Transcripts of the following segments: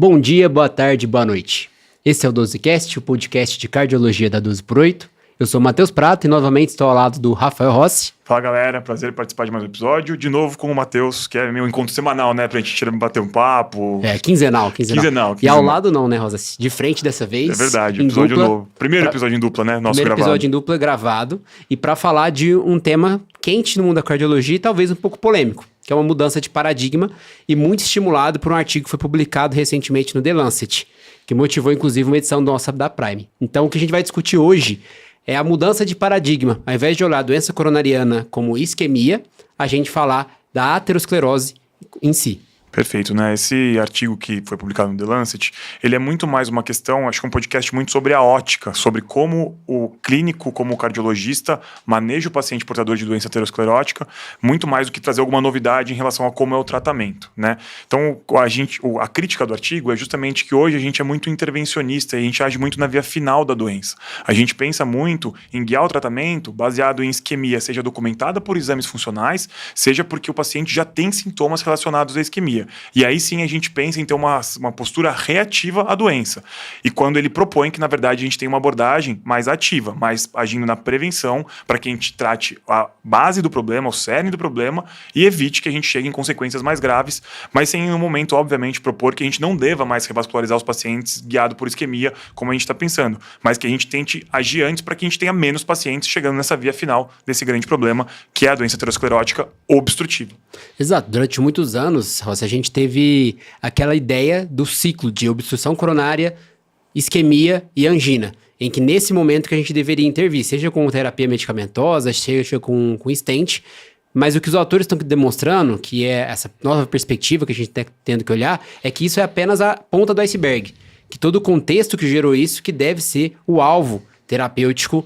Bom dia, boa tarde, boa noite. Esse é o 12Cast, o podcast de cardiologia da 12 por 8. Eu sou o Matheus Prato e novamente estou ao lado do Rafael Rossi. Fala galera, prazer em participar de mais um episódio. De novo com o Matheus, que é meu encontro semanal, né? Pra gente bater um papo. Quinzenal. E ao lado não, né, Rosa? De frente dessa vez. É verdade, episódio dupla, novo. Primeiro episódio em dupla, né? Nosso primeiro gravado. Episódio em dupla gravado. E pra falar de um tema quente no mundo da cardiologia e talvez um pouco polêmico, que é uma mudança de paradigma e muito estimulado por um artigo que foi publicado recentemente no The Lancet, que motivou inclusive uma edição nossa da Prime. Então o que a gente vai discutir hoje é a mudança de paradigma. Ao invés de olhar a doença coronariana como isquemia, a gente falar da aterosclerose em si. Perfeito, né? Esse artigo que foi publicado no The Lancet, ele é muito mais uma questão, acho que um podcast muito sobre a ótica, sobre como o clínico, como o cardiologista, maneja o paciente portador de doença aterosclerótica, muito mais do que trazer alguma novidade em relação a como é o tratamento, né? Então, a crítica do artigo é justamente que hoje a gente é muito intervencionista e a gente age muito na via final da doença. A gente pensa muito em guiar o tratamento baseado em isquemia, seja documentada por exames funcionais, seja porque o paciente já tem sintomas relacionados à isquemia. E aí sim a gente pensa em ter uma postura reativa à doença. E quando ele propõe que, na verdade, a gente tem uma abordagem mais ativa, mais agindo na prevenção, para que a gente trate a base do problema, o cerne do problema, e evite que a gente chegue em consequências mais graves, mas sem, no momento, obviamente, propor que a gente não deva mais revascularizar os pacientes guiado por isquemia, como a gente está pensando, mas que a gente tente agir antes para que a gente tenha menos pacientes chegando nessa via final desse grande problema, que é a doença aterosclerótica obstrutiva. Exato. Durante muitos anos, Rossi, a gente teve aquela ideia do ciclo de obstrução coronária, isquemia e angina, em que nesse momento que a gente deveria intervir, seja com terapia medicamentosa, seja com stent, mas o que os autores estão demonstrando, que é essa nova perspectiva que a gente está tendo que olhar, é que isso é apenas a ponta do iceberg, que todo o contexto que gerou isso que deve ser o alvo terapêutico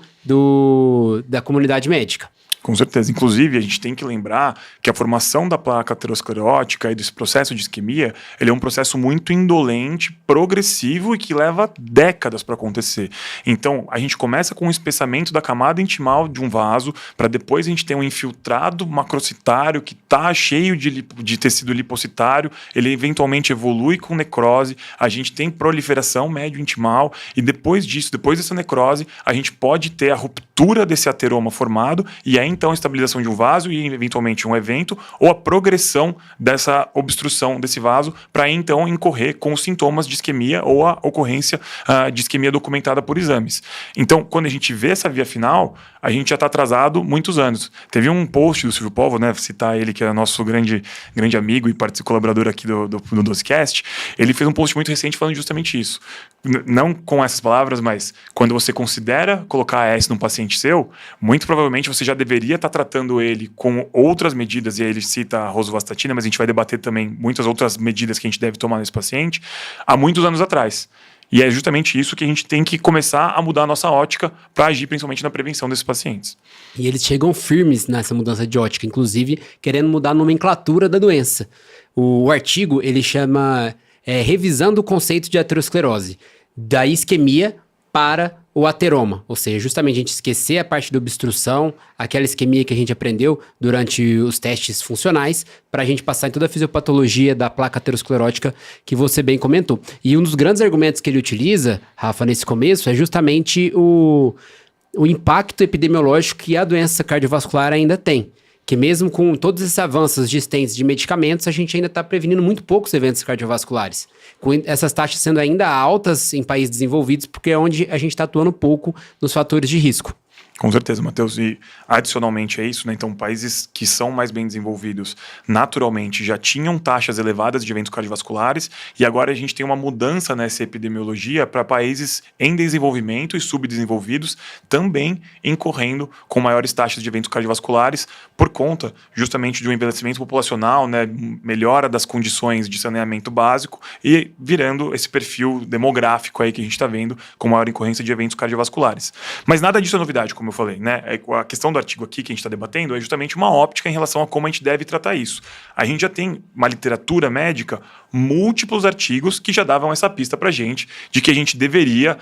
da comunidade médica. Com certeza. Inclusive, a gente tem que lembrar que a formação da placa aterosclerótica e desse processo de isquemia, ele é um processo muito indolente, progressivo e que leva décadas para acontecer. Então, a gente começa com um espessamento da camada intimal de um vaso, para depois a gente ter um infiltrado macrocitário que está cheio de tecido lipocitário, ele eventualmente evolui com necrose, a gente tem proliferação médio-intimal e depois disso, depois dessa necrose, a gente pode ter a ruptura desse ateroma formado e aí então a estabilização de um vaso e eventualmente um evento ou a progressão dessa obstrução desse vaso para então incorrer com os sintomas de isquemia ou a ocorrência de isquemia documentada por exames. Então, quando a gente vê essa via final, a gente já está atrasado muitos anos. Teve um post do Silvio Povo, né, citar ele que é nosso grande amigo e colaborador aqui do 12Cast, ele fez um post muito recente falando justamente isso. Não com essas palavras, mas quando você considera colocar AS num paciente seu, muito provavelmente você já deveria estar tratando ele com outras medidas, e aí ele cita a rosuvastatina, mas a gente vai debater também muitas outras medidas que a gente deve tomar nesse paciente, há muitos anos atrás. E é justamente isso que a gente tem que começar a mudar a nossa ótica para agir principalmente na prevenção desses pacientes. E eles chegam firmes nessa mudança de ótica, inclusive querendo mudar a nomenclatura da doença. O artigo, ele chama revisando o conceito de aterosclerose, da isquemia para o ateroma, ou seja, justamente a gente esquecer a parte da obstrução, aquela isquemia que a gente aprendeu durante os testes funcionais, para a gente passar em toda a fisiopatologia da placa aterosclerótica que você bem comentou. E um dos grandes argumentos que ele utiliza, Rafa, nesse começo, é justamente o impacto epidemiológico que a doença cardiovascular ainda tem. Que mesmo com todos esses avanços de stents de medicamentos, a gente ainda está prevenindo muito poucos eventos cardiovasculares. Com essas taxas sendo ainda altas em países desenvolvidos, porque é onde a gente está atuando pouco nos fatores de risco. Com certeza, Matheus. E adicionalmente a isso, né? Então, países que são mais bem desenvolvidos, naturalmente, já tinham taxas elevadas de eventos cardiovasculares e agora a gente tem uma mudança nessa epidemiologia para países em desenvolvimento e subdesenvolvidos também incorrendo com maiores taxas de eventos cardiovasculares por conta justamente de um envelhecimento populacional, né? Melhora das condições de saneamento básico e virando esse perfil demográfico aí que a gente está vendo com maior incorrência de eventos cardiovasculares. Mas nada disso é novidade, como eu falei, né? A questão do artigo aqui que a gente está debatendo é justamente uma óptica em relação a como a gente deve tratar isso. A gente já tem uma literatura médica múltiplos artigos que já davam essa pista pra gente de que a gente deveria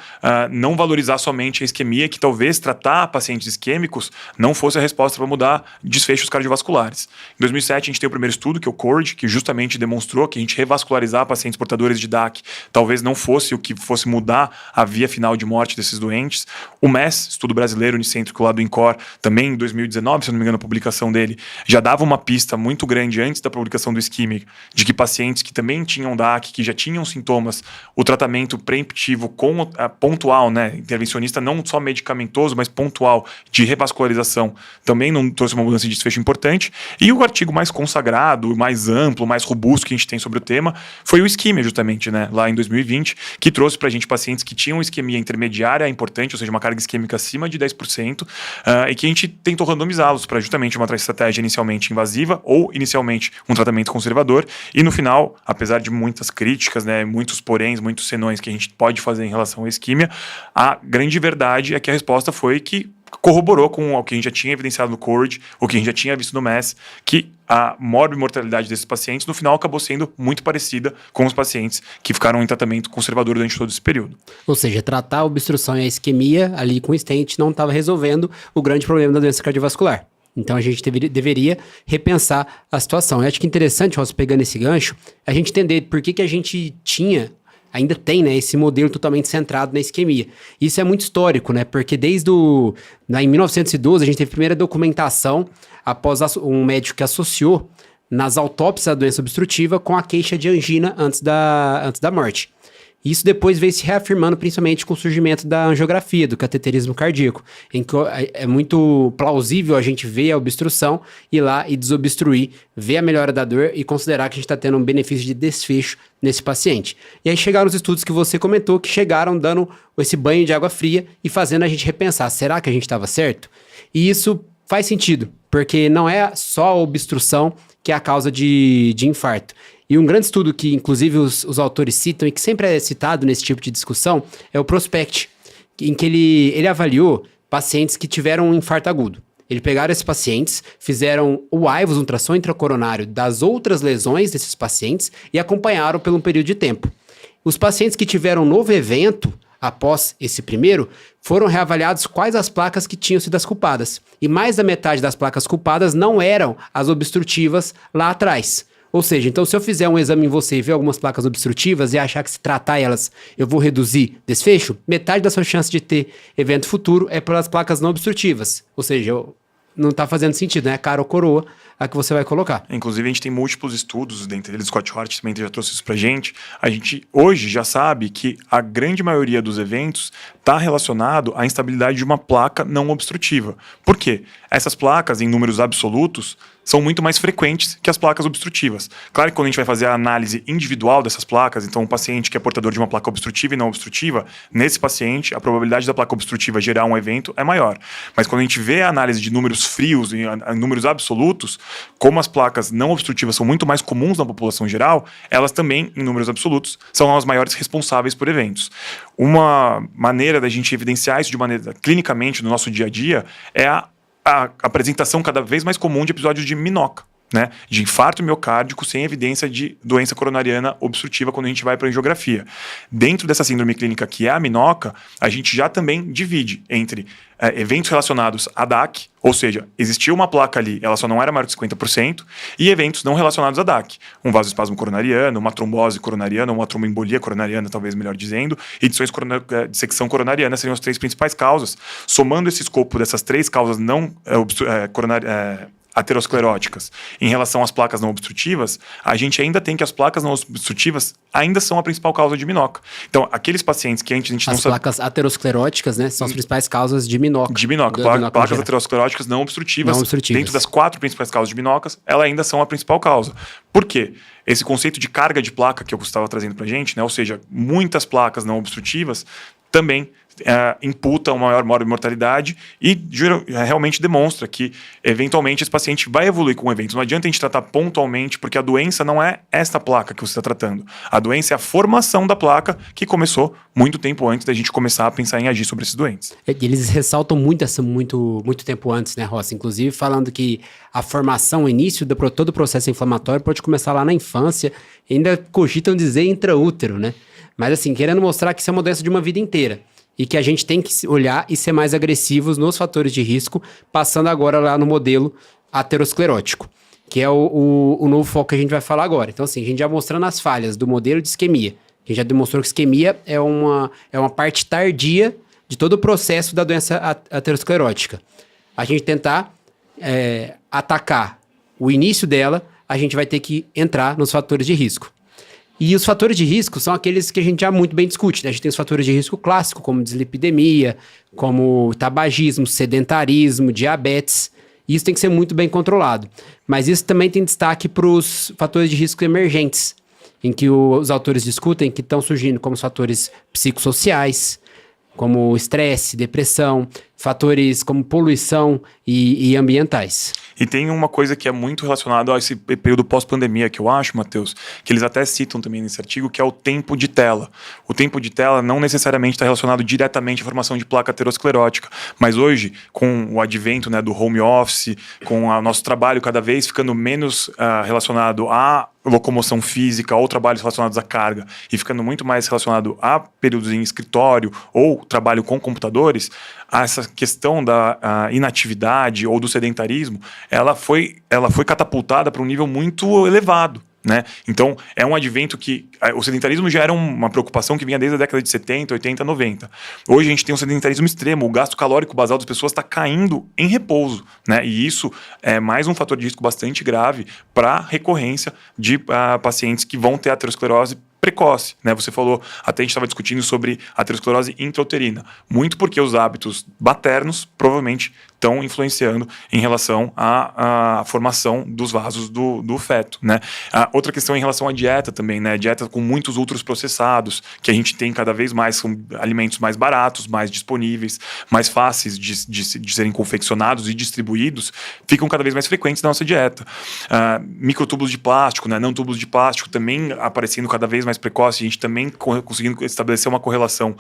não valorizar somente a isquemia, que talvez tratar pacientes isquêmicos não fosse a resposta para mudar desfechos cardiovasculares. Em 2007 a gente tem o primeiro estudo, que é o CORD, que justamente demonstrou que a gente revascularizar pacientes portadores de DAC talvez não fosse o que fosse mudar a via final de morte desses doentes. O MES, estudo brasileiro unicêntrico lá do INCOR, também em 2019, se eu não me engano, a publicação dele, já dava uma pista muito grande antes da publicação do ISQUIMI, de que pacientes que também tinham DAC, que já tinham sintomas, o tratamento preemptivo com pontual, né, intervencionista não só medicamentoso, mas pontual, de revascularização, também não trouxe uma mudança de desfecho importante. E o artigo mais consagrado, mais amplo, mais robusto que a gente tem sobre o tema, foi o ISQUIMI, justamente, né, lá em 2020, que trouxe pra gente pacientes que tinham isquemia intermediária importante, ou seja, uma carga isquêmica acima de 10%, e que a gente tentou randomizá-los para justamente uma estratégia inicialmente invasiva ou inicialmente um tratamento conservador. E no final, apesar de muitas críticas, né, muitos poréns, muitos senões que a gente pode fazer em relação à isquímia, a grande verdade é que a resposta foi que corroborou com o que a gente já tinha evidenciado no CORD, o que a gente já tinha visto no MES, que a morbimortalidade desses pacientes, no final, acabou sendo muito parecida com os pacientes que ficaram em tratamento conservador durante todo esse período. Ou seja, tratar a obstrução e a isquemia ali com o stent não estava resolvendo o grande problema da doença cardiovascular. Então a gente deveria repensar a situação. Eu acho que é interessante, Ross, pegando esse gancho, a gente entender por que a gente ainda tem, né, esse modelo totalmente centrado na isquemia. Isso é muito histórico, né, porque em 1912 a gente teve a primeira documentação após um médico que associou nas autópsias a doença obstrutiva com a queixa de angina antes da morte. Isso depois veio se reafirmando principalmente com o surgimento da angiografia, do cateterismo cardíaco, em que é muito plausível a gente ver a obstrução, ir lá e desobstruir, ver a melhora da dor e considerar que a gente está tendo um benefício de desfecho nesse paciente. E aí chegaram os estudos que você comentou, que chegaram dando esse banho de água fria e fazendo a gente repensar, será que a gente estava certo? E isso faz sentido, porque não é só a obstrução que é a causa de infarto. E um grande estudo que, inclusive, os autores citam e que sempre é citado nesse tipo de discussão é o PROSPECT, em que ele avaliou pacientes que tiveram um infarto agudo. Ele pegaram esses pacientes, fizeram o AIVUS, ultrassom intracoronário, das outras lesões desses pacientes e acompanharam por um período de tempo. Os pacientes que tiveram um novo evento após esse primeiro, foram reavaliados quais as placas que tinham sido as culpadas. E mais da metade das placas culpadas não eram as obstrutivas lá atrás. Ou seja, então se eu fizer um exame em você e ver algumas placas obstrutivas e achar que se tratar elas eu vou reduzir desfecho, metade da sua chance de ter evento futuro é pelas placas não obstrutivas. Ou seja, não está fazendo sentido, né? Cara ou coroa a que você vai colocar. Inclusive, a gente tem múltiplos estudos, dentre eles Scott Hort também já trouxe isso pra gente. A gente hoje já sabe que a grande maioria dos eventos está relacionado à instabilidade de uma placa não obstrutiva. Por quê? Essas placas, em números absolutos, são muito mais frequentes que as placas obstrutivas. Claro que quando a gente vai fazer a análise individual dessas placas, então um paciente que é portador de uma placa obstrutiva e não obstrutiva, nesse paciente a probabilidade da placa obstrutiva gerar um evento é maior. Mas quando a gente vê a análise de números frios e números absolutos, como as placas não obstrutivas são muito mais comuns na população geral, elas também, em números absolutos, são as maiores responsáveis por eventos. Uma maneira da gente evidenciar isso de maneira clinicamente no nosso dia a dia é a apresentação cada vez mais comum de episódios de MINOCA, né, de infarto miocárdico sem evidência de doença coronariana obstrutiva quando a gente vai para a angiografia. Dentro dessa síndrome clínica que é a MINOCA, a gente já também divide entre eventos relacionados a DAC, ou seja, existia uma placa ali, ela só não era maior de 50%, e eventos não relacionados a DAC, um vasoespasmo coronariano, uma trombose coronariana, uma tromboembolia coronariana, talvez melhor dizendo, e dissecção coronariana seriam as três principais causas. Somando esse escopo dessas três causas não ateroscleróticas em relação às placas não obstrutivas, a gente ainda tem que as placas não obstrutivas ainda são a principal causa de MINOCA. Então, aqueles pacientes que a gente não sabe... As placas ateroscleróticas, né, são as principais causas de MINOCA. De MINOCA. Placas ateroscleróticas não obstrutivas, dentro das 4 principais causas de MINOCAs, elas ainda são a principal causa. Por quê? Esse conceito de carga de placa que eu estava trazendo pra gente, né, ou seja, muitas placas não obstrutivas também imputa uma maior mortalidade e realmente demonstra que, eventualmente, esse paciente vai evoluir com o evento. Não adianta a gente tratar pontualmente, porque a doença não é esta placa que você está tratando. A doença é a formação da placa, que começou muito tempo antes da gente começar a pensar em agir sobre esses doentes. Eles ressaltam muito tempo antes, né, Rossi? Inclusive falando que a formação, o início de todo o processo inflamatório pode começar lá na infância, ainda cogitam dizer intraútero, né? Mas assim, querendo mostrar que isso é uma doença de uma vida inteira. E que a gente tem que olhar e ser mais agressivos nos fatores de risco, passando agora lá no modelo aterosclerótico, que é o novo foco que a gente vai falar agora. Então, assim, a gente já mostrando as falhas do modelo de isquemia. A gente já demonstrou que isquemia é uma parte tardia de todo o processo da doença aterosclerótica. A gente tentar atacar o início dela, a gente vai ter que entrar nos fatores de risco. E os fatores de risco são aqueles que a gente já muito bem discute, né? A gente tem os fatores de risco clássicos, como dislipidemia, como tabagismo, sedentarismo, diabetes. E isso tem que ser muito bem controlado. Mas isso também tem destaque para os fatores de risco emergentes, em que os autores discutem que estão surgindo como os fatores psicossociais, como estresse, depressão, fatores como poluição e ambientais. E tem uma coisa que é muito relacionada a esse período pós-pandemia, que eu acho, Matheus, que eles até citam também nesse artigo, que é o tempo de tela. O tempo de tela não necessariamente está relacionado diretamente à formação de placa aterosclerótica, mas hoje, com o advento, né, do home office, com o nosso trabalho cada vez ficando menos relacionado à locomoção física ou trabalhos relacionados à carga e ficando muito mais relacionado a períodos em escritório ou trabalho com computadores, essa questão da inatividade ou do sedentarismo, ela foi catapultada para um nível muito elevado, né? Então, é um advento que o sedentarismo já era uma preocupação que vinha desde a década de 70, 80, 90. Hoje a gente tem um sedentarismo extremo, o gasto calórico basal das pessoas está caindo em repouso, né? E isso é mais um fator de risco bastante grave para recorrência de pacientes que vão ter aterosclerose precoce, né? Você falou, até a gente estava discutindo sobre aterosclerose intrauterina, muito porque os hábitos maternos provavelmente estão influenciando em relação à formação dos vasos do feto, né? Outra questão em relação à dieta também, né? Dieta com muitos ultraprocessados, que a gente tem cada vez mais, são alimentos mais baratos, mais disponíveis, mais fáceis de serem confeccionados e distribuídos, ficam cada vez mais frequentes na nossa dieta. Microtúbulos de plástico, né? Não túbulos de plástico também aparecendo cada vez mais precoce, a gente também conseguindo estabelecer uma correlação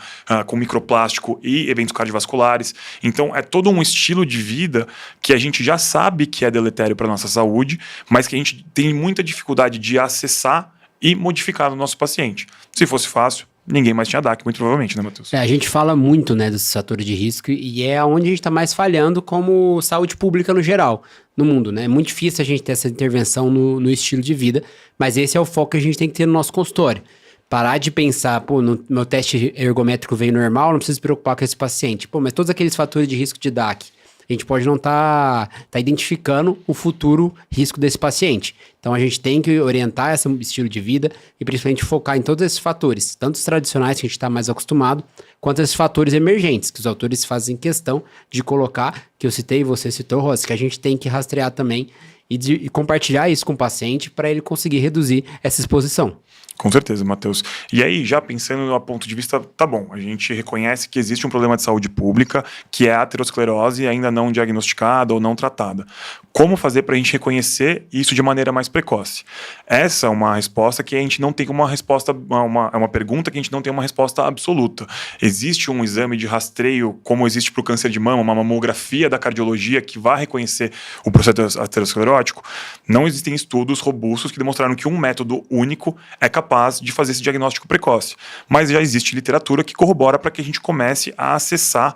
com microplástico e eventos cardiovasculares. Então, é todo um estilo de vida que a gente já sabe que é deletério para a nossa saúde, mas que a gente tem muita dificuldade de acessar e modificar no nosso paciente. Se fosse fácil, ninguém mais tinha DAC, muito provavelmente, né, Matheus? A gente fala muito, né, dos fatores de risco e é onde a gente está mais falhando como saúde pública no geral, no mundo, né? É muito difícil a gente ter essa intervenção no estilo de vida, mas esse é o foco que a gente tem que ter no nosso consultório. Parar de pensar, pô, no meu teste ergométrico veio normal, não preciso se preocupar com esse paciente. Pô, mas todos aqueles fatores de risco de DAC, a gente pode não tá identificando o futuro risco desse paciente. Então a gente tem que orientar esse estilo de vida e principalmente focar em todos esses fatores, tanto os tradicionais que a gente está mais acostumado, quanto esses fatores emergentes, que os autores fazem questão de colocar, que eu citei e você citou, Rossi, que a gente tem que rastrear também e compartilhar isso com o paciente para ele conseguir reduzir essa exposição. Com certeza, Matheus. E aí, já pensando no ponto de vista, tá bom, a gente reconhece que existe um problema de saúde pública, que é a aterosclerose ainda não diagnosticada ou não tratada. Como fazer para a gente reconhecer isso de maneira mais precoce? Essa é uma resposta que a gente não tem uma resposta, é uma pergunta que a gente não tem uma resposta absoluta. Existe um exame de rastreio, como existe para o câncer de mama, uma mamografia da cardiologia que vai reconhecer o processo aterosclerótico? Não existem estudos robustos que demonstraram que um método único é capaz de fazer esse diagnóstico precoce. Mas já existe literatura que corrobora para que a gente comece a acessar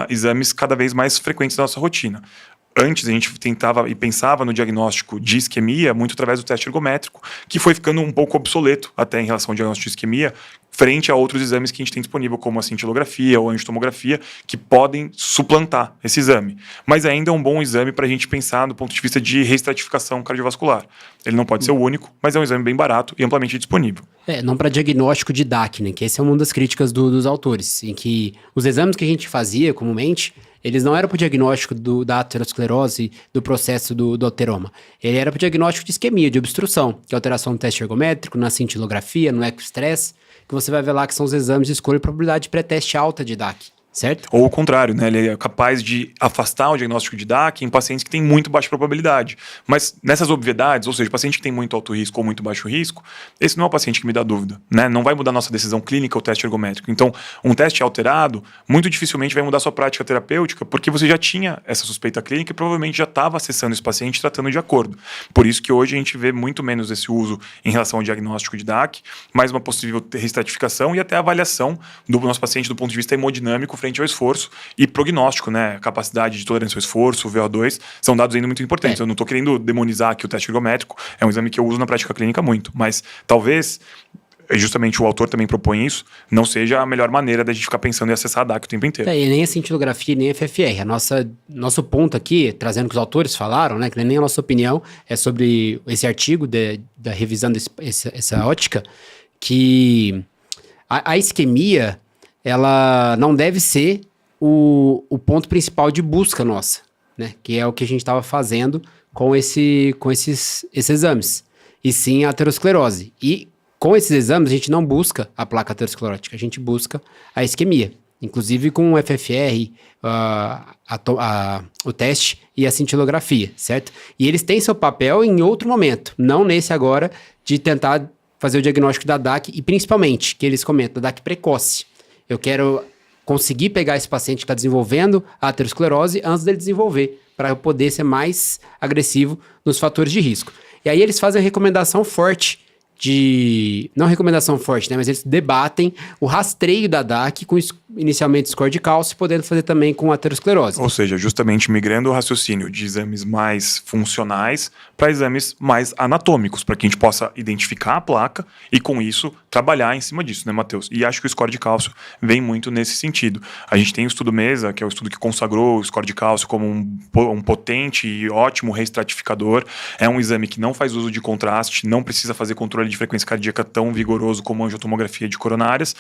exames cada vez mais frequentes da nossa rotina. Antes a gente tentava e pensava no diagnóstico de isquemia muito através do teste ergométrico, que foi ficando um pouco obsoleto até em relação ao diagnóstico de isquemia, frente a outros exames que a gente tem disponível, como a cintilografia ou a angiotomografia, que podem suplantar esse exame. Mas ainda é um bom exame para a gente pensar do ponto de vista de reestratificação cardiovascular. Ele não pode ser o único, mas é um exame bem barato e amplamente disponível. Não para diagnóstico de DAC, né? Que essa é uma das críticas dos autores, em que os exames que a gente fazia comumente, eles não eram para o diagnóstico da aterosclerose, do processo do ateroma. Ele era para o diagnóstico de isquemia, de obstrução, que é alteração no teste ergométrico, na cintilografia, no ecostress, que você vai ver lá que são os exames de escolha e probabilidade de pré-teste alta de DAC. Certo? Ou o contrário, né? Ele é capaz de afastar o diagnóstico de DAC em pacientes que têm muito baixa probabilidade. Mas nessas obviedades, ou seja, paciente que tem muito alto risco ou muito baixo risco, esse não é o paciente que me dá dúvida, né? Não vai mudar nossa decisão clínica o teste ergométrico. Então, um teste alterado, muito dificilmente vai mudar sua prática terapêutica, porque você já tinha essa suspeita clínica e provavelmente já estava acessando esse paciente e tratando de acordo. Por isso que hoje a gente vê muito menos esse uso em relação ao diagnóstico de DAC, mais uma possível reestratificação e até avaliação do nosso paciente do ponto de vista hemodinâmico frente ao esforço e prognóstico, né? Capacidade de tolerância ao esforço, o VO2, são dados ainda muito importantes. Eu não estou querendo demonizar aqui o teste ergométrico, é um exame que eu uso na prática clínica muito, mas talvez, justamente o autor também propõe isso, não seja a melhor maneira da gente ficar pensando em acessar a DAC o tempo inteiro. E nem a cintilografia, nem a FFR. Nosso ponto aqui, trazendo o que os autores falaram, né? Que nem a nossa opinião, é sobre esse artigo da revisando essa ótica, que a isquemia, ela não deve ser o ponto principal de busca nossa, né? Que é o que a gente estava fazendo com esses exames. E sim a aterosclerose. E com esses exames a gente não busca a placa aterosclerótica, a gente busca a isquemia. Inclusive com o FFR, o teste e a cintilografia, certo? E eles têm seu papel em outro momento, não nesse agora, de tentar fazer o diagnóstico da DAC e principalmente, que eles comentam, da DAC precoce. Eu quero conseguir pegar esse paciente que está desenvolvendo a aterosclerose antes dele desenvolver, para eu poder ser mais agressivo nos fatores de risco. E aí eles fazem a recomendação forte não recomendação forte, né? Mas eles debatem o rastreio da DAC com inicialmente score de cálcio, podendo fazer também com aterosclerose. Ou seja, justamente migrando o raciocínio de exames mais funcionais para exames mais anatômicos, para que a gente possa identificar a placa e, com isso, trabalhar em cima disso, né, Matheus? E acho que o score de cálcio vem muito nesse sentido. A gente tem o estudo MESA, que é o estudo que consagrou o score de cálcio como um potente e ótimo reestratificador. É um exame que não faz uso de contraste, não precisa fazer controle de frequência cardíaca tão vigoroso como a angiotomografia de coronárias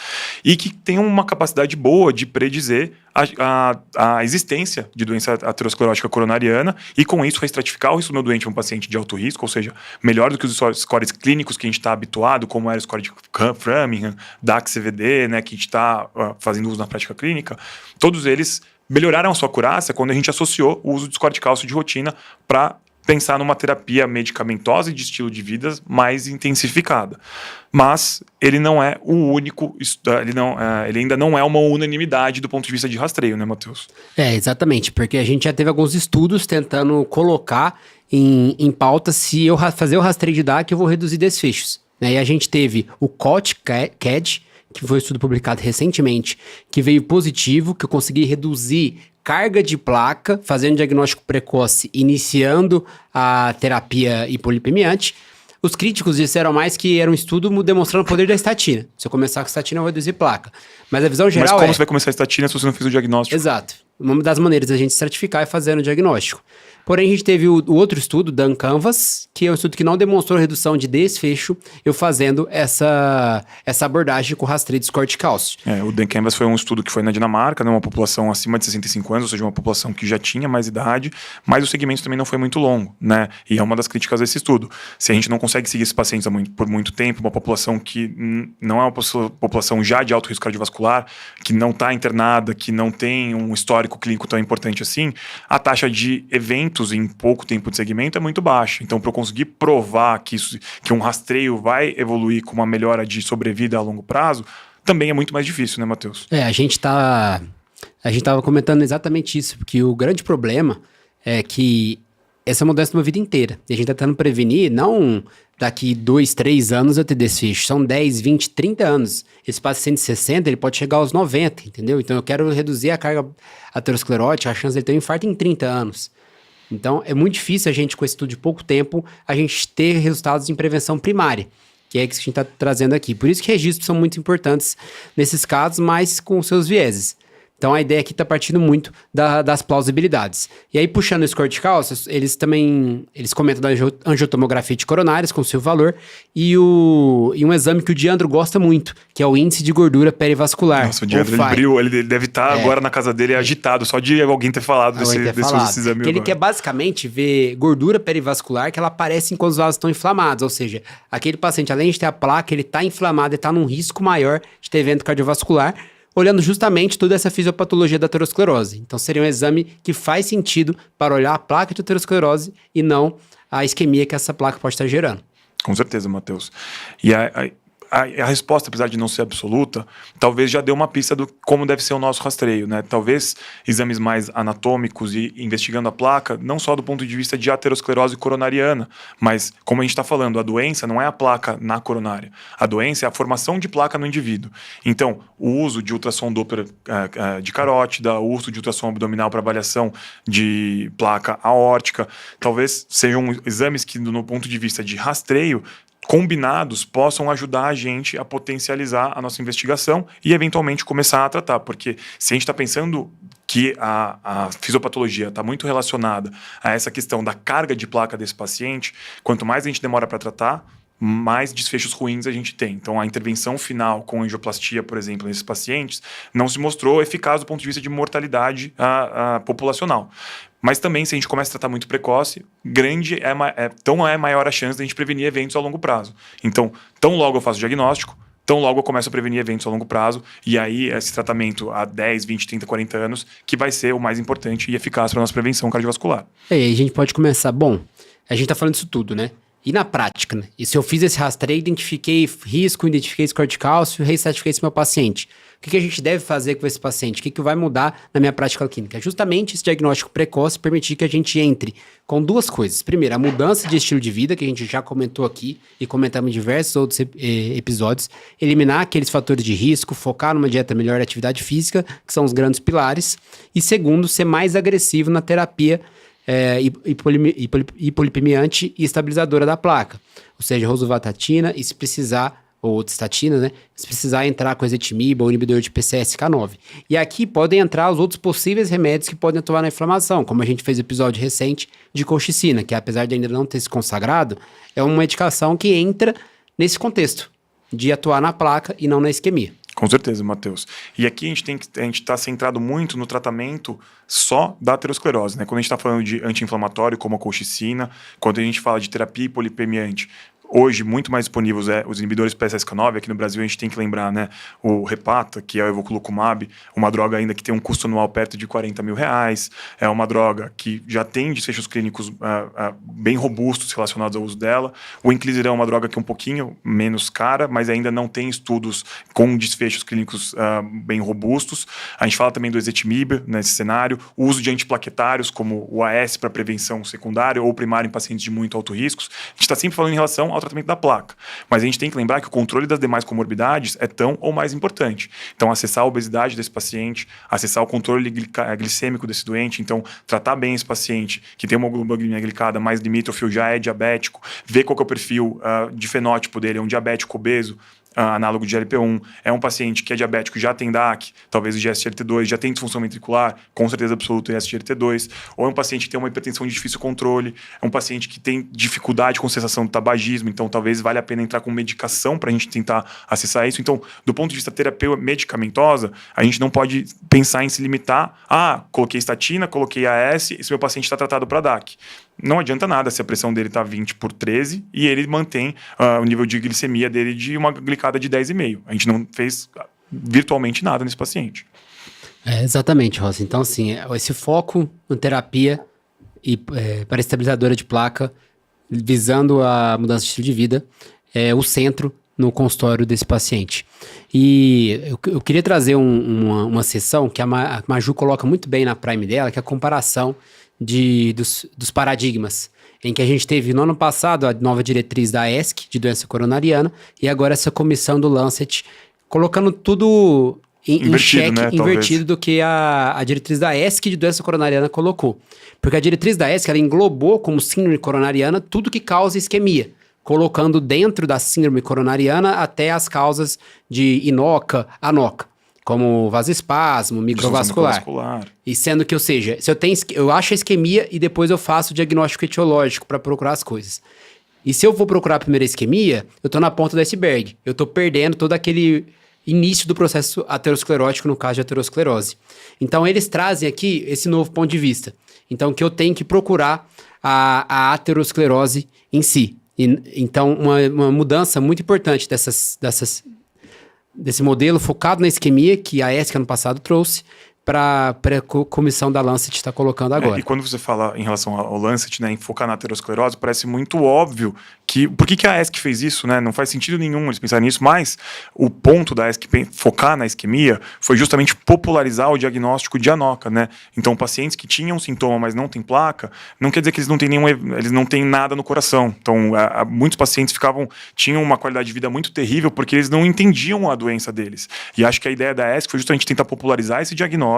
e que tem uma capacidade boa de predizer a existência de doença aterosclerótica coronariana e, com isso, reestratificar o risco do meu doente em um paciente de alto risco, ou seja, melhor do que os scores clínicos que a gente está habituado, como era o score de Framingham, DAC-CVD, né, que a gente está fazendo uso na prática clínica. Todos eles melhoraram a sua acurácia quando a gente associou o uso de score de cálcio de rotina para pensar numa terapia medicamentosa e de estilo de vida mais intensificada. Mas ele não é o único, ele ainda não é uma unanimidade do ponto de vista de rastreio, né, Matheus? Exatamente, porque a gente já teve alguns estudos tentando colocar em pauta se eu fazer o rastreio de DAC eu vou reduzir desfechos. Né? E a gente teve o COT-CAD, que foi um estudo publicado recentemente, que veio positivo, que eu consegui reduzir carga de placa, fazendo diagnóstico precoce, iniciando a terapia hipolipemiante. Os críticos disseram mais que era um estudo demonstrando o poder da estatina. Se eu começar com estatina, eu vou reduzir placa. Mas a visão geral Mas como você vai começar a estatina se você não fez o diagnóstico? Exato. Uma das maneiras da gente estratificar é fazendo o diagnóstico. Porém, a gente teve o outro estudo, Dan Canvas, que é um estudo que não demonstrou redução de desfecho, eu fazendo essa abordagem com rastreio de score de cálcio. O Dan Canvas foi um estudo que foi na Dinamarca, né, uma população acima de 65 anos, ou seja, uma população que já tinha mais idade, mas o segmento também não foi muito longo, né? E é uma das críticas desse estudo. Se a gente não consegue seguir esses pacientes por muito tempo, uma população que não é uma população já de alto risco cardiovascular, que não está internada, que não tem um histórico clínico tão importante assim, a taxa de eventos em pouco tempo de segmento é muito baixa. Então, para eu conseguir provar que um rastreio vai evoluir com uma melhora de sobrevida a longo prazo, também é muito mais difícil, né, Matheus? A gente tava comentando exatamente isso, porque o grande problema é que essa mudança de uma vida inteira. E a gente tá tentando prevenir, não daqui 2, 3 anos eu ter desfecho, são 10, 20, 30 anos. Esse paciente de 60, ele pode chegar aos 90, entendeu? Então eu quero reduzir a carga aterosclerótica, a chance de ele ter um infarto em 30 anos. Então, é muito difícil a gente, com esse estudo de pouco tempo, a gente ter resultados em prevenção primária, que é isso que a gente está trazendo aqui. Por isso que registros são muito importantes nesses casos, mas com seus vieses. Então a ideia aqui está partindo muito das plausibilidades. E aí, puxando esse corticálcio, eles comentam da angiotomografia de coronárias com seu valor e um exame que o Diandro gosta muito, que é o índice de gordura perivascular. Nossa, o Diandro, ele deve estar agora na casa dele agitado, só de alguém ter falado desse exame. Que ele quer basicamente ver gordura perivascular que ela aparece enquanto os vasos estão inflamados, ou seja, aquele paciente, além de ter a placa, ele está inflamado e está num risco maior de ter evento cardiovascular, olhando justamente toda essa fisiopatologia da aterosclerose. Então seria um exame que faz sentido para olhar a placa de aterosclerose e não a isquemia que essa placa pode estar gerando. Com certeza, Matheus. E a resposta, apesar de não ser absoluta, talvez já dê uma pista do como deve ser o nosso rastreio, né? Talvez exames mais anatômicos e investigando a placa, não só do ponto de vista de aterosclerose coronariana, mas, como a gente está falando, a doença não é a placa na coronária. A doença é a formação de placa no indivíduo. Então, o uso de ultrassom Doppler de carótida, o uso de ultrassom abdominal para avaliação de placa aórtica, talvez sejam exames que, no ponto de vista de rastreio, combinados possam ajudar a gente a potencializar a nossa investigação e eventualmente começar a tratar, porque se a gente está pensando que a fisiopatologia está muito relacionada a essa questão da carga de placa desse paciente, quanto mais a gente demora para tratar, mais desfechos ruins a gente tem. Então, a intervenção final com angioplastia, por exemplo, nesses pacientes, não se mostrou eficaz do ponto de vista de mortalidade populacional. Mas também, se a gente começa a tratar muito precoce, tão é maior a chance de a gente prevenir eventos a longo prazo. Então, tão logo eu faço o diagnóstico, tão logo eu começo a prevenir eventos a longo prazo, e aí esse tratamento há 10, 20, 30, 40 anos, que vai ser o mais importante e eficaz para a nossa prevenção cardiovascular. E aí a gente pode começar, a gente está falando disso tudo, né? E na prática, né? E se eu fiz esse rastreio, identifiquei risco, identifiquei esse corticálcio, recertifiquei esse meu paciente. O que a gente deve fazer com esse paciente? O que vai mudar na minha prática clínica? Justamente esse diagnóstico precoce permitir que a gente entre com duas coisas. Primeiro, a mudança de estilo de vida, que a gente já comentou aqui e comentamos em diversos outros episódios. Eliminar aqueles fatores de risco, focar numa dieta melhor e atividade física, que são os grandes pilares. E segundo, ser mais agressivo na terapia hipolipemiante e estabilizadora da placa. Ou seja, rosuvastatina e se precisar, ou cistatina, né? Se precisar entrar com ezetimibe ou inibidor de PCSK9. E aqui podem entrar os outros possíveis remédios que podem atuar na inflamação, como a gente fez episódio recente de colchicina, que apesar de ainda não ter se consagrado, é uma medicação que entra nesse contexto de atuar na placa e não na isquemia. Com certeza, Matheus. E aqui a gente está centrado muito no tratamento só da aterosclerose, né? Quando a gente está falando de anti-inflamatório, como a colchicina, quando a gente fala de terapia hipolipemiante, hoje muito mais disponíveis os inibidores PCSK9. Aqui no Brasil a gente tem que lembrar, né, o Repata, que é o Evolucumab, uma droga ainda que tem um custo anual perto de R$40 mil, é uma droga que já tem desfechos clínicos bem robustos relacionados ao uso dela. O Inclisiran é uma droga que é um pouquinho menos cara, mas ainda não tem estudos com desfechos clínicos bem robustos. A gente fala também do ezetimibe nesse cenário, o uso de antiplaquetários como o AS para prevenção secundária ou primária em pacientes de muito alto risco. A gente está sempre falando em relação ao tratamento da placa. Mas a gente tem que lembrar que o controle das demais comorbidades é tão ou mais importante. Então, acessar a obesidade desse paciente, acessar o controle glicêmico desse doente, então, tratar bem esse paciente que tem uma hemoglobina glicada mais limítrofe, já é diabético, ver qual que é o perfil de fenótipo dele, é um diabético obeso, análogo de GLP-1, é um paciente que é diabético, já tem DAC, talvez o SGLT2, já tem disfunção ventricular, com certeza absoluta em SGLT2, ou é um paciente que tem uma hipertensão de difícil controle, é um paciente que tem dificuldade com sensação do tabagismo, então talvez valha a pena entrar com medicação para a gente tentar acessar isso. Então, do ponto de vista terapia medicamentosa, a gente não pode pensar em se limitar coloquei estatina, coloquei AS, esse meu paciente está tratado para DAC. Não adianta nada se a pressão dele está 20/13 e ele mantém o nível de glicemia dele de uma glicada de 10,5. A gente não fez virtualmente nada nesse paciente. Exatamente, Rossi. Então, assim, esse foco na terapia para estabilizadora de placa, visando a mudança de estilo de vida, é o centro no consultório desse paciente. E eu queria trazer uma sessão que a Maju coloca muito bem na Prime dela, que é a comparação dos paradigmas, em que a gente teve no ano passado a nova diretriz da ESC, de doença coronariana, e agora essa comissão do Lancet, colocando tudo em xeque, né, invertido do que a diretriz da ESC de doença coronariana colocou. Porque a diretriz da ESC, ela englobou como síndrome coronariana tudo que causa isquemia, colocando dentro da síndrome coronariana até as causas de INOCA, ANOCA. como vasoespasmo, microvascular. E sendo que, ou seja, se eu acho a isquemia e depois eu faço o diagnóstico etiológico para procurar as coisas. E se eu vou procurar primeiro a isquemia, eu tô na ponta do iceberg. Eu tô perdendo todo aquele início do processo aterosclerótico, no caso de aterosclerose. Então, eles trazem aqui esse novo ponto de vista. Então, que eu tenho que procurar a aterosclerose em si. Então, uma mudança muito importante desse modelo focado na isquemia, que a ESC ano passado trouxe, para a comissão da Lancet está colocando agora. E quando você fala em relação ao Lancet, né, em focar na aterosclerose, parece muito óbvio que... Por que a ESC fez isso? Né? Não faz sentido nenhum eles pensarem nisso, mas o ponto da ESC focar na isquemia foi justamente popularizar o diagnóstico de ANOCA, né? Então, pacientes que tinham sintoma, mas não têm placa, não quer dizer que eles não têm nada no coração. Então, muitos pacientes tinham uma qualidade de vida muito terrível porque eles não entendiam a doença deles. E acho que a ideia da ESC foi justamente tentar popularizar esse diagnóstico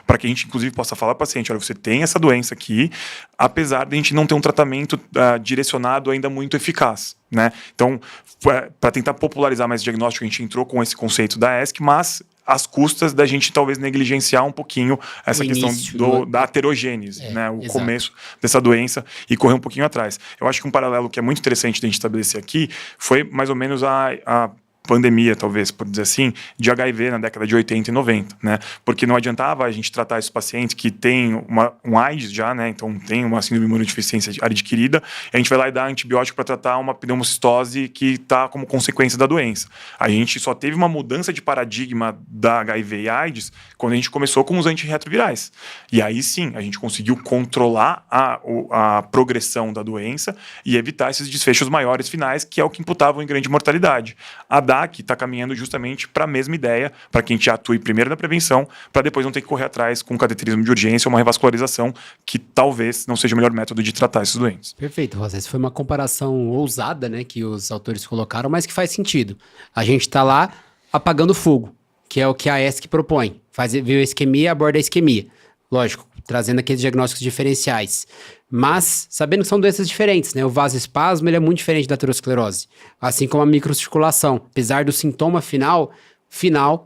para que a gente, inclusive, possa falar para o paciente, olha, você tem essa doença aqui, apesar de a gente não ter um tratamento direcionado ainda muito eficaz, né? Então, para tentar popularizar mais o diagnóstico, a gente entrou com esse conceito da ESC, mas às custas da gente talvez negligenciar um pouquinho essa questão da aterogênese, né? O começo dessa doença e correr um pouquinho atrás. Eu acho que um paralelo que é muito interessante de a gente estabelecer aqui foi mais ou menos a pandemia, talvez, por dizer assim, de HIV na década de 80 e 90, né? Porque não adiantava a gente tratar esses pacientes que têm um AIDS já, né? Então tem uma síndrome de imunodeficiência adquirida, e a gente vai lá e dá antibiótico para tratar uma pneumocistose que está como consequência da doença. A gente só teve uma mudança de paradigma da HIV e AIDS quando a gente começou com os antirretrovirais. E aí sim, a gente conseguiu controlar a progressão da doença e evitar esses desfechos maiores finais, que é o que imputavam em grande mortalidade. A DAC está caminhando justamente para a mesma ideia, para que a gente atue primeiro na prevenção, para depois não ter que correr atrás com cateterismo de urgência ou uma revascularização, que talvez não seja o melhor método de tratar esses doentes. Perfeito, Rosa. Essa foi uma comparação ousada, né, que os autores colocaram, mas que faz sentido. A gente está lá apagando fogo, que é o que a ESC propõe. Ver a isquemia, aborda a isquemia. Lógico, trazendo aqueles diagnósticos diferenciais. Mas, sabendo que são doenças diferentes, né? O vasoespasmo, ele é muito diferente da aterosclerose. Assim como a microcirculação, apesar do sintoma final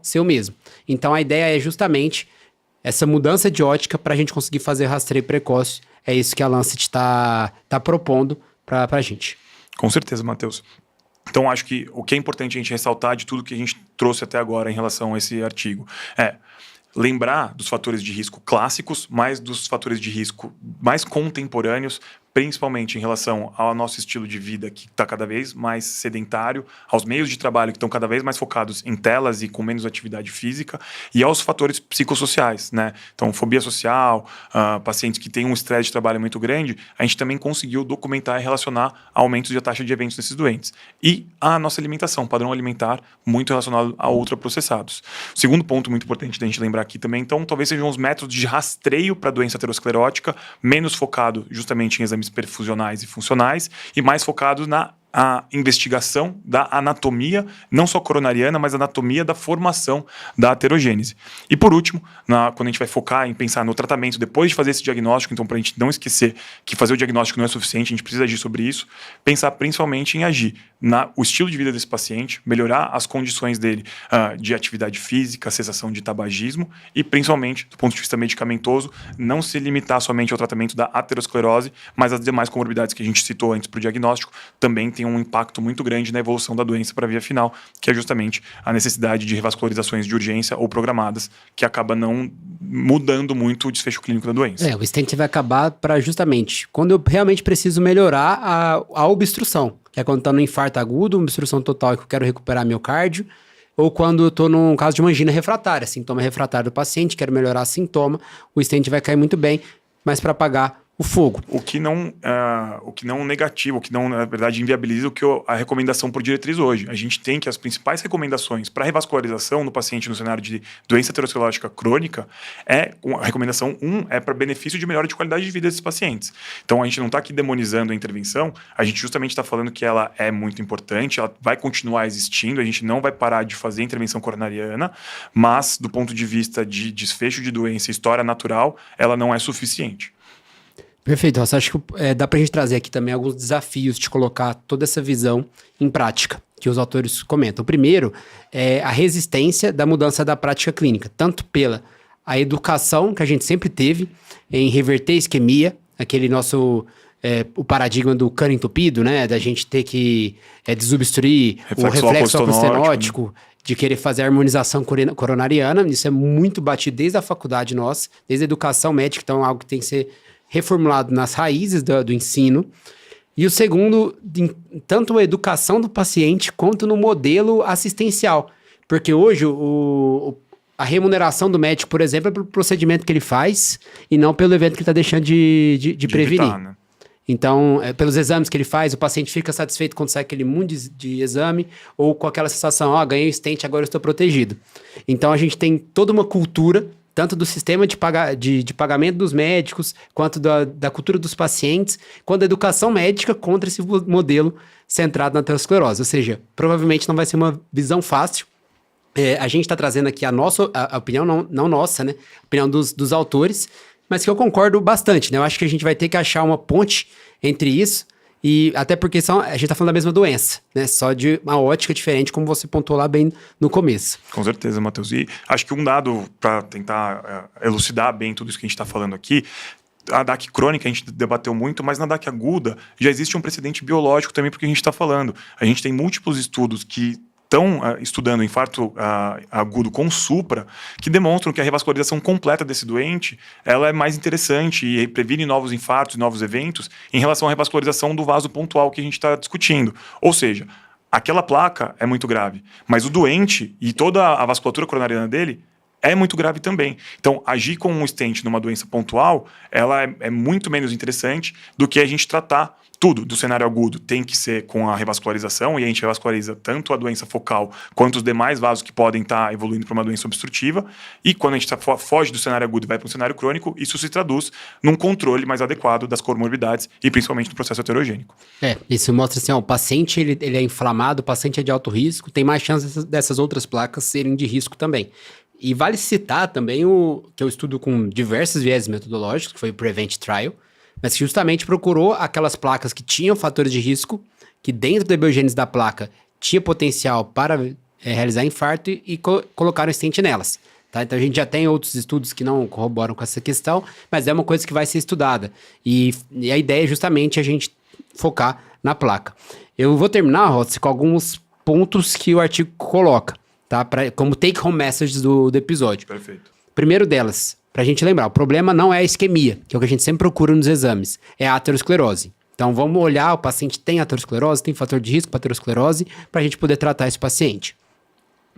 ser o mesmo. Então, a ideia é justamente essa mudança de ótica para a gente conseguir fazer rastreio precoce. É isso que a Lancet tá propondo para a gente. Com certeza, Matheus. Então, acho que o que é importante a gente ressaltar de tudo que a gente trouxe até agora em relação a esse artigo é lembrar dos fatores de risco clássicos, mas dos fatores de risco mais contemporâneos, principalmente em relação ao nosso estilo de vida que está cada vez mais sedentário, aos meios de trabalho que estão cada vez mais focados em telas e com menos atividade física, e aos fatores psicossociais, né? Então, fobia social, pacientes que têm um estresse de trabalho muito grande, a gente também conseguiu documentar e relacionar aumentos de taxa de eventos nesses doentes. E a nossa alimentação, padrão alimentar, muito relacionado a ultraprocessados. O segundo ponto muito importante da gente lembrar aqui também, então, talvez sejam os métodos de rastreio para a doença aterosclerótica, menos focado justamente em exames perfusionais e funcionais e mais focados na investigação da anatomia, não só coronariana, mas a anatomia da formação da aterogênese. E por último, quando a gente vai focar em pensar no tratamento depois de fazer esse diagnóstico, então para a gente não esquecer que fazer o diagnóstico não é suficiente, a gente precisa agir sobre isso, pensar principalmente em agir o estilo de vida desse paciente, melhorar as condições dele de atividade física, cessação de tabagismo e principalmente, do ponto de vista medicamentoso, não se limitar somente ao tratamento da aterosclerose, mas as demais comorbidades que a gente citou antes para o diagnóstico também tem um impacto muito grande na evolução da doença para a via final, que é justamente a necessidade de revascularizações de urgência ou programadas, que acaba não mudando muito o desfecho clínico da doença. O stent vai acabar para justamente quando eu realmente preciso melhorar a obstrução, que é quando está no infarto agudo, obstrução total e que eu quero recuperar miocárdio, ou quando eu estou num caso de uma angina refratária, sintoma refratário do paciente, quero melhorar sintoma, o stent vai cair muito bem, mas para apagar o fogo. O que não negativo, o que não, na verdade, inviabiliza o que a recomendação por diretriz hoje. A gente tem que as principais recomendações para revascularização no paciente no cenário de doença aterosclerótica crônica a recomendação 1 é para benefício de melhora de qualidade de vida desses pacientes. Então, a gente não está aqui demonizando a intervenção, a gente justamente está falando que ela é muito importante, ela vai continuar existindo, a gente não vai parar de fazer intervenção coronariana, mas, do ponto de vista de desfecho de doença e história natural, ela não é suficiente. Perfeito, Roça. Acho que dá pra gente trazer aqui também alguns desafios de colocar toda essa visão em prática, que os autores comentam. O primeiro é a resistência da mudança da prática clínica, tanto pela a educação que a gente sempre teve em reverter a isquemia, aquele nosso... o paradigma do cano entupido, né? Da gente ter que desobstruir o reflexo apostenótico, de querer fazer a harmonização coronariana. Isso é muito batido desde a faculdade nossa, desde a educação médica, então é algo que tem que ser reformulado nas raízes do ensino. E o segundo, tanto a educação do paciente quanto no modelo assistencial. Porque hoje a remuneração do médico, por exemplo, é pelo procedimento que ele faz e não pelo evento que ele está deixando de prevenir. Evitar, né? Então, pelos exames que ele faz, o paciente fica satisfeito quando sai aquele mundo de exame ou com aquela sensação, ganhei o stent, agora eu estou protegido. Então, a gente tem toda uma cultura, tanto do sistema de pagamento dos médicos, quanto da cultura dos pacientes, quanto da educação médica contra esse modelo centrado na aterosclerose. Ou seja, provavelmente não vai ser uma visão fácil. A gente está trazendo aqui a opinião, não nossa, né? A opinião dos autores, mas que eu concordo bastante, né? Eu acho que a gente vai ter que achar uma ponte entre isso, e até porque a gente tá falando da mesma doença, né? Só de uma ótica diferente, como você pontuou lá bem no começo. Com certeza, Matheus. E acho que um dado para tentar elucidar bem tudo isso que a gente está falando aqui, a DAC crônica a gente debateu muito, mas na DAC aguda já existe um precedente biológico também porque a gente está falando. A gente tem múltiplos estudos que estão estudando infarto agudo com supra, que demonstram que a revascularização completa desse doente ela é mais interessante e previne novos infartos e novos eventos em relação à revascularização do vaso pontual que a gente está discutindo. Ou seja, aquela placa é muito grave, mas o doente e toda a vasculatura coronariana dele é muito grave também. Então, agir com um stent numa doença pontual, ela é muito menos interessante do que a gente tratar tudo do cenário agudo. Tem que ser com a revascularização, e a gente revasculariza tanto a doença focal quanto os demais vasos que podem estar evoluindo para uma doença obstrutiva. E quando a gente foge do cenário agudo e vai para um cenário crônico, isso se traduz num controle mais adequado das comorbidades e principalmente do processo heterogênico. Isso mostra assim, o paciente ele é inflamado, o paciente é de alto risco, tem mais chances dessas outras placas serem de risco também. E vale citar também que eu estudo com diversos viés metodológicos, que foi o Prevent Trial, mas que justamente procurou aquelas placas que tinham fatores de risco, que dentro da biogênese da placa tinha potencial para realizar infarto e colocaram stent nelas. Tá? Então a gente já tem outros estudos que não corroboram com essa questão, mas é uma coisa que vai ser estudada. E a ideia é justamente a gente focar na placa. Eu vou terminar, Rossi, com alguns pontos que o artigo coloca, tá? Como take-home messages do episódio. Perfeito. Primeiro delas, pra gente lembrar, o problema não é a isquemia, que é o que a gente sempre procura nos exames, é a aterosclerose. Então vamos olhar, o paciente tem aterosclerose, tem fator de risco para aterosclerose, pra gente poder tratar esse paciente.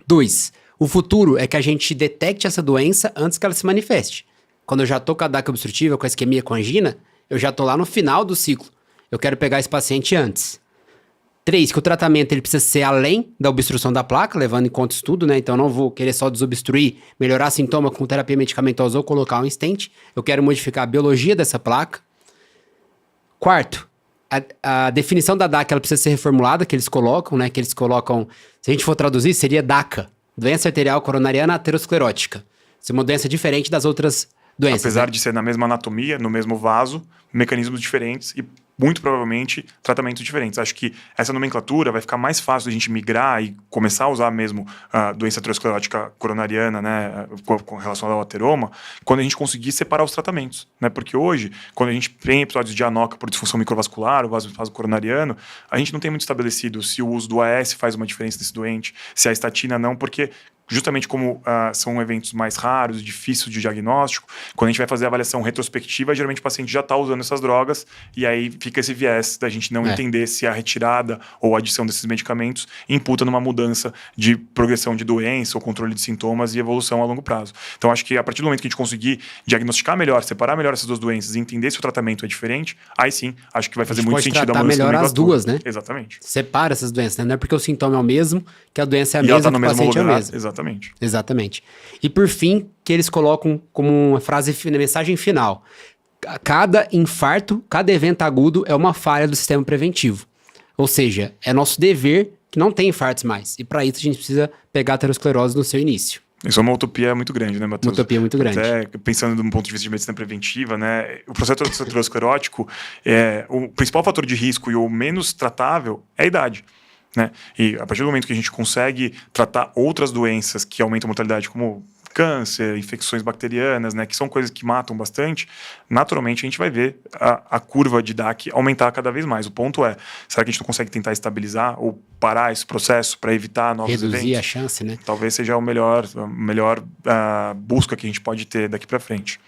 2, o futuro é que a gente detecte essa doença antes que ela se manifeste. Quando eu já tô com a DAC obstrutiva, com a isquemia, com a angina, eu já tô lá no final do ciclo. Eu quero pegar esse paciente antes. 3, que o tratamento ele precisa ser além da obstrução da placa, levando em conta isso tudo, né? Então, eu não vou querer só desobstruir, melhorar sintoma com terapia medicamentosa ou colocar um stent. Eu quero modificar a biologia dessa placa. 4, a definição da DACA ela precisa ser reformulada, que eles colocam, né? Que eles colocam, se a gente for traduzir, seria DACA, doença arterial coronariana aterosclerótica. Isso é uma doença diferente das outras doenças. Apesar né? de ser na mesma anatomia, no mesmo vaso, mecanismos diferentes e muito provavelmente tratamentos diferentes. Acho que essa nomenclatura vai ficar mais fácil a gente migrar e começar a usar mesmo a doença aterosclerótica coronariana, né, com relação ao ateroma, quando a gente conseguir separar os tratamentos, né? Porque hoje, quando a gente tem episódios de ANOCA por disfunção microvascular, o vaso coronariano, a gente não tem muito estabelecido se o uso do AS faz uma diferença desse doente, se a estatina não, porque justamente como são eventos mais raros e difíceis de diagnóstico, quando a gente vai fazer a avaliação retrospectiva, geralmente o paciente já está usando essas drogas e aí fica esse viés da gente não entender se a retirada ou a adição desses medicamentos imputa numa mudança de progressão de doença ou controle de sintomas e evolução a longo prazo. Então acho que a partir do momento que a gente conseguir diagnosticar melhor, separar melhor essas duas doenças e entender se o tratamento é diferente, aí sim, acho que vai fazer muito sentido a mudança melhor as duas, né? Exatamente. Separa essas doenças, né? Não é porque o sintoma é o mesmo, que a doença é a mesma, que o paciente é o mesmo. Exatamente. E por fim, que eles colocam como uma frase, mensagem final. Cada infarto, cada evento agudo é uma falha do sistema preventivo. Ou seja, é nosso dever que não tem infartos mais. E para isso a gente precisa pegar a aterosclerose no seu início. Isso é uma utopia muito grande, né, Matheus? Uma utopia muito grande. Até pensando de um ponto de vista de medicina preventiva, né, o processo aterosclerótico, o principal fator de risco e o menos tratável é a idade. Né? E a partir do momento que a gente consegue tratar outras doenças que aumentam a mortalidade, como câncer, infecções bacterianas, né, que são coisas que matam bastante, naturalmente a gente vai ver a curva de DAC aumentar cada vez mais. O ponto é, será que a gente não consegue tentar estabilizar ou parar esse processo para evitar novos eventos? Reduzir a chance, né? Talvez seja a melhor busca que a gente pode ter daqui para frente.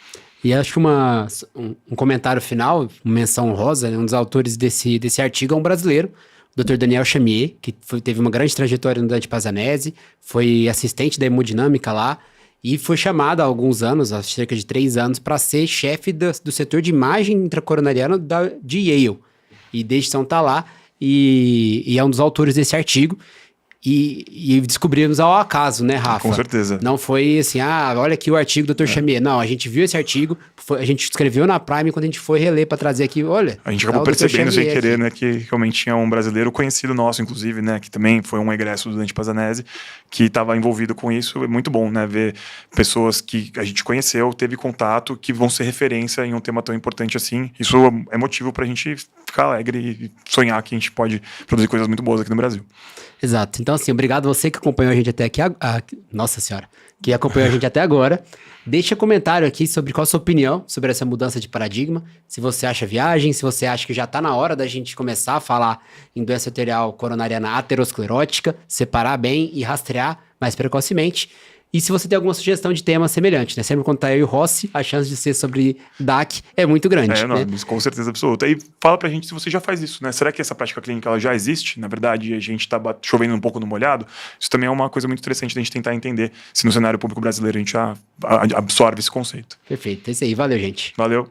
E acho que um comentário final, uma menção honrosa, né, um dos autores desse artigo é um brasileiro, Dr. Daniel Chamier, que teve uma grande trajetória no Dante Pazzanese, foi assistente da hemodinâmica lá e foi chamado há alguns anos, há cerca de 3 anos, para ser chefe do setor de imagem intracoronariana de Yale. E desde então está lá e é um dos autores desse artigo. E descobrimos ao acaso, né, Rafa? Com certeza. Não foi assim, olha aqui o artigo do Dr. Chamier. Não, a gente viu esse artigo, a gente escreveu na Prime, quando a gente foi reler para trazer aqui, olha... A gente acabou percebendo sem querer, né, que realmente tinha um brasileiro conhecido nosso, inclusive, né, que também foi um egresso do Dante Pazzanese, que estava envolvido com isso. É muito bom, né, ver pessoas que a gente conheceu, teve contato, que vão ser referência em um tema tão importante assim. Isso é motivo para a gente ficar alegre e sonhar que a gente pode produzir coisas muito boas aqui no Brasil. Exato. Então, assim, obrigado você que acompanhou a gente até aqui. Nossa Senhora, que acompanhou a gente até agora. Deixa comentário aqui sobre qual a sua opinião sobre essa mudança de paradigma. Se você acha viagem, se você acha que já está na hora da gente começar a falar em doença arterial coronariana aterosclerótica, separar bem e rastrear mais precocemente. E se você tem alguma sugestão de tema semelhante, né? Sempre quando tá eu e o Rossi, a chance de ser sobre DAC é muito grande. Não, né? Com certeza absoluta. E fala pra gente se você já faz isso, né? Será que essa prática clínica ela já existe? Na verdade, a gente tá chovendo um pouco no molhado. Isso também é uma coisa muito interessante da gente tentar entender se no cenário público brasileiro a gente já absorve esse conceito. Perfeito, é isso aí. Valeu, gente. Valeu.